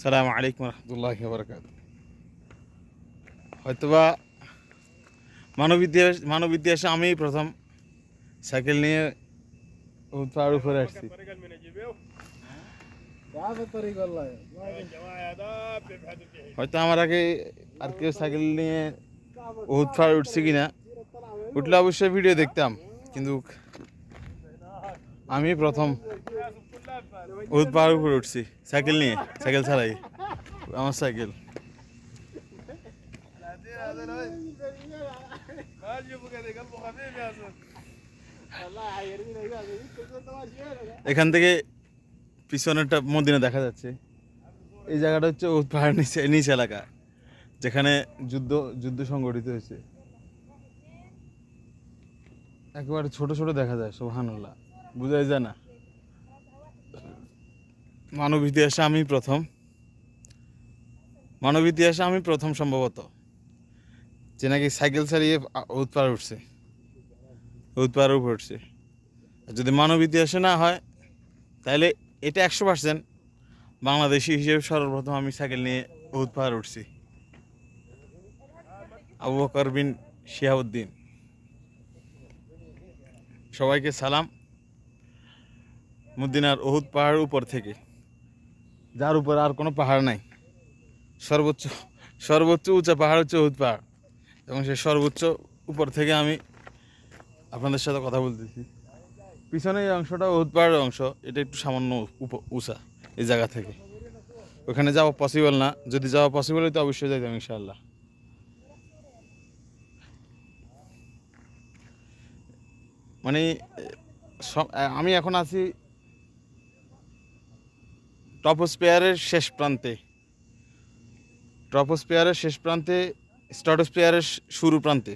সালামু আলাইকুম রহমতুল্লাহি ওয়া বারাকাতুহু। হয়তোবা মানব ইতিহাসে আমি প্রথম সাইকেল নিয়ে পাহাড় উপরে আসছি। হয়তো আমার আগে আর কেউ সাইকেল নিয়ে উহুদ পাহাড় উঠছে কিনা, উঠলে অবশ্যই ভিডিও দেখতাম, কিন্তু আমি প্রথম উহুদ পাহাড় উপরে উঠছি সাইকেল নিয়ে, সাইকেল ছাড়াই। আমার সাইকেল এখান থেকে পিছনেরটা মদিনা দেখা যাচ্ছে। এই জায়গাটা হচ্ছে উহুদ পাহাড় নিচ এলাকা, যেখানে যুদ্ধ যুদ্ধ সংগঠিত হয়েছে। একেবারে ছোট ছোট দেখা যায়, সুবহানাল্লাহ, বুঝাই যায় না। মানব ইতিহাসে আমি প্রথম সম্ভবত যে নাকি সাইকেল চালিয়ে উহুদ পাহাড় উঠছে, উহুদ পাহাড়ের উপর উঠছে। যদি মানব ইতিহাসে না হয়, তাহলে এটা 100% বাংলাদেশি হিসেবে সর্বপ্রথম আমি সাইকেল নিয়ে উহুদ পাহাড় উঠছি। আবু বকর বিন শিহাবুদ্দিন। সবাইকে সালাম মদিনার উহুদ পাহাড়ের উপর থেকে, যার উপর আর কোনো পাহাড় নাই। সর্বোচ্চ সর্বোচ্চ উঁচা পাহাড় হচ্ছে উহুদ পাহাড়, এবং সেই সর্বোচ্চ উপর থেকে আমি আপনাদের সাথে কথা বলতেছি। পিছনে এই অংশটা উহুদ পাহাড়ের অংশ, এটা একটু সামান্য উঁচা। এই জায়গা থেকে ওখানে যাওয়া পসিবল না। যদি যাওয়া পসিবল হতো অবশ্যই যাইতাম ইনশাআল্লাহ। মানে আমি এখন আছি টপোস্ফিয়ারের শেষ প্রান্তে, স্ট্র্যাটোস্ফিয়ারের শুরু প্রান্তে।